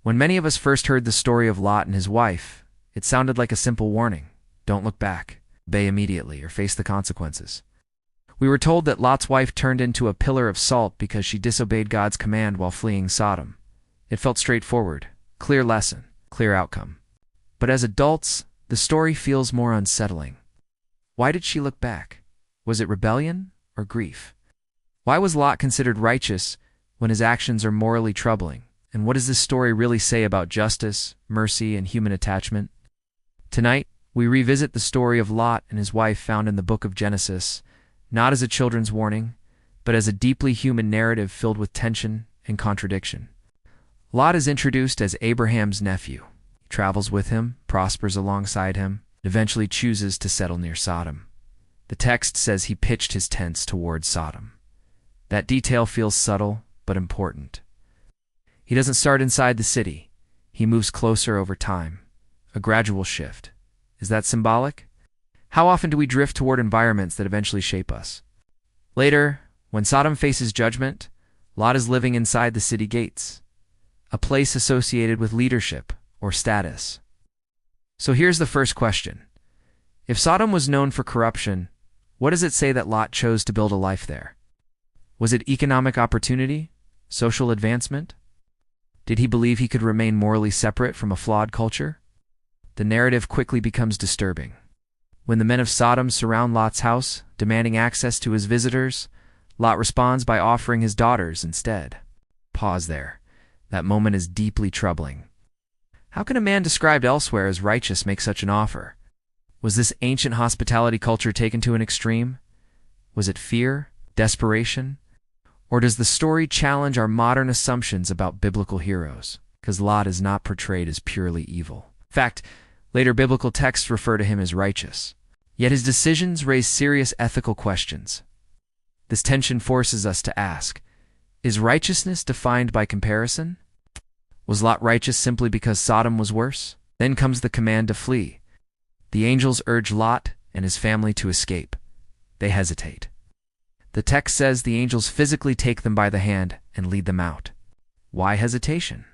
When many of us first heard the story of Lot and his wife, it sounded like a simple warning. Don't look back, obey immediately, or face the consequences. We were told that Lot's wife turned into a pillar of salt because she disobeyed God's command while fleeing Sodom. It felt straightforward, clear lesson, clear outcome. But as adults, the story feels more unsettling. Why did she look back? Was it rebellion or grief? Why was Lot considered righteous when his actions are morally troubling? And what does this story really say about justice, mercy, and human attachment? Tonight, we revisit the story of Lot and his wife found in the book of Genesis, not as a children's warning, but as a deeply human narrative filled with tension and contradiction. Lot is introduced as Abraham's nephew. He travels with him, prospers alongside him, and eventually chooses to settle near Sodom. The text says he pitched his tents towards Sodom. That detail feels subtle but important. He doesn't start inside the city. He moves closer over time, a gradual shift. Is that symbolic? How often do we drift toward environments that eventually shape us? Later, when Sodom faces judgment, Lot is living inside the city gates, a place associated with leadership or status. So here's the first question. If Sodom was known for corruption, what does it say that Lot chose to build a life there? Was it economic opportunity? Social advancement? Did he believe he could remain morally separate from a flawed culture? The narrative quickly becomes disturbing. When the men of Sodom surround Lot's house, demanding access to his visitors, Lot responds by offering his daughters instead. Pause there. That moment is deeply troubling. How can a man described elsewhere as righteous make such an offer? Was this ancient hospitality culture taken to an extreme? Was it fear? Desperation? Or does the story challenge our modern assumptions about biblical heroes? Because Lot is not portrayed as purely evil. In fact, later biblical texts refer to him as righteous. Yet his decisions raise serious ethical questions. This tension forces us to ask, is righteousness defined by comparison? Was Lot righteous simply because Sodom was worse? Then comes the command to flee. The angels urge Lot and his family to escape. They hesitate. The text says the angels physically take them by the hand and lead them out. Why hesitation?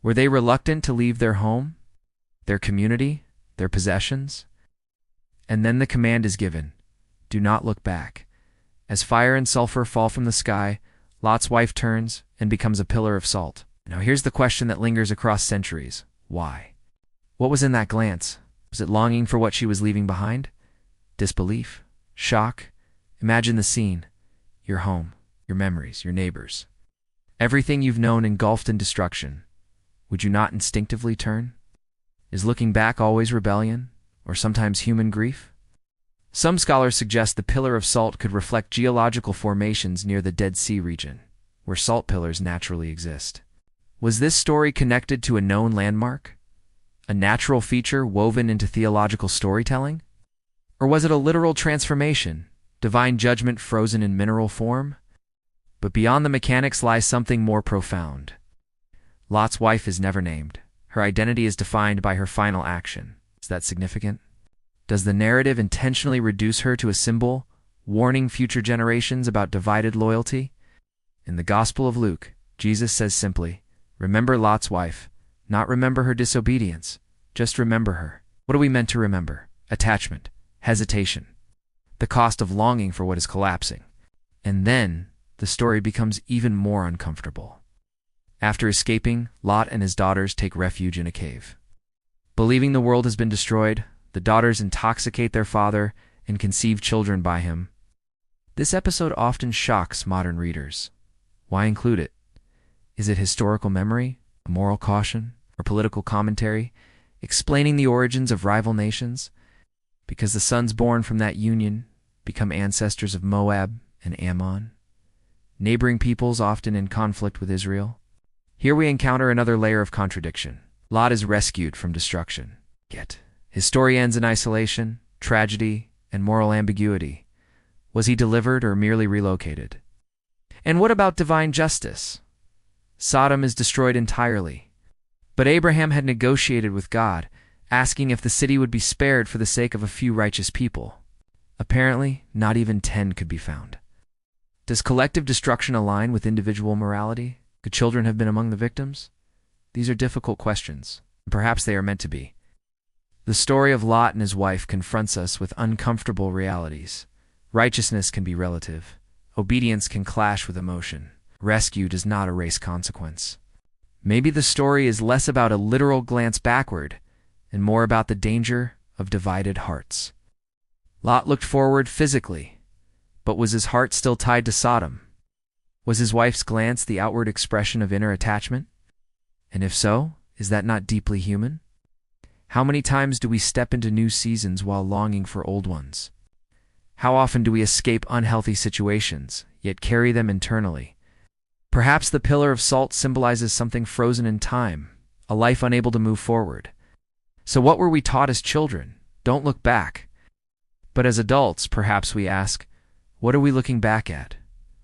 Were they reluctant to leave their home, their community, their possessions? And then the command is given, do not look back. As fire and sulfur fall from the sky, Lot's wife turns and becomes a pillar of salt. Now here's the question that lingers across centuries. Why? What was in that glance? Was it longing for what she was leaving behind? Disbelief? Shock? Imagine the scene. Your home, your memories, your neighbors. Everything you've known engulfed in destruction. Would you not instinctively turn? Is looking back always rebellion, or sometimes human grief? Some scholars suggest the pillar of salt could reflect geological formations near the Dead Sea region, where salt pillars naturally exist. Was this story connected to a known landmark? A natural feature woven into theological storytelling? Or was it a literal transformation, divine judgment frozen in mineral form? But beyond the mechanics lies something more profound. Lot's wife is never named. Her identity is defined by her final action. Is that significant? Does the narrative intentionally reduce her to a symbol, warning future generations about divided loyalty? In the Gospel of Luke, Jesus says simply, remember Lot's wife, not remember her disobedience, just remember her. What are we meant to remember? Attachment, hesitation, the cost of longing for what is collapsing. And then, the story becomes even more uncomfortable. After escaping, Lot and his daughters take refuge in a cave. Believing the world has been destroyed, the daughters intoxicate their father and conceive children by him. This episode often shocks modern readers. Why include it? Is it historical memory, a moral caution, or political commentary, explaining the origins of rival nations? Because the sons born from that union become ancestors of Moab and Ammon, neighboring peoples often in conflict with Israel. Here we encounter another layer of contradiction. Lot is rescued from destruction. Yet, his story ends in isolation, tragedy, and moral ambiguity. Was he delivered or merely relocated? And what about divine justice? Sodom is destroyed entirely. But Abraham had negotiated with God, asking if the city would be spared for the sake of a few righteous people. Apparently, not even 10 could be found. Does collective destruction align with individual morality? Could children have been among the victims? These are difficult questions. Perhaps they are meant to be. The story of Lot and his wife confronts us with uncomfortable realities. Righteousness can be relative. Obedience can clash with emotion. Rescue does not erase consequence. Maybe the story is less about a literal glance backward and more about the danger of divided hearts. Lot looked forward physically, but was his heart still tied to Sodom? Was his wife's glance the outward expression of inner attachment? And if so, is that not deeply human? How many times do we step into new seasons while longing for old ones? How often do we escape unhealthy situations, yet carry them internally? Perhaps the pillar of salt symbolizes something frozen in time, a life unable to move forward. So what were we taught as children? Don't look back. But as adults, perhaps we ask, what are we looking back at?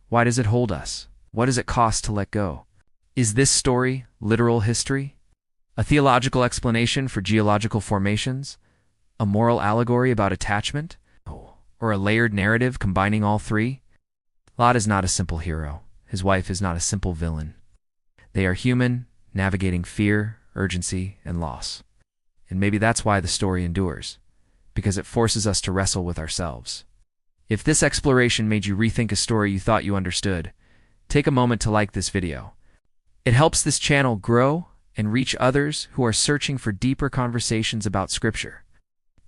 Why does it hold us? What does it cost to let go? Is this story literal history? A theological explanation for geological formations? A moral allegory about attachment? Or a layered narrative combining all three? Lot is not a simple hero. His wife is not a simple villain. They are human, navigating fear, urgency, and loss. And maybe that's why the story endures, because it forces us to wrestle with ourselves. If this exploration made you rethink a story you thought you understood, take a moment to like this video. It helps this channel grow and reach others who are searching for deeper conversations about Scripture.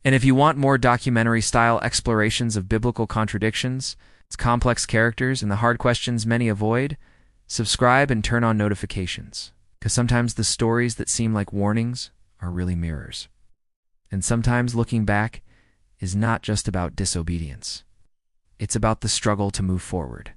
And if you want more documentary-style explorations of biblical contradictions, its complex characters, and the hard questions many avoid, subscribe and turn on notifications. Because sometimes the stories that seem like warnings are really mirrors. And sometimes looking back is not just about disobedience. It's about the struggle to move forward.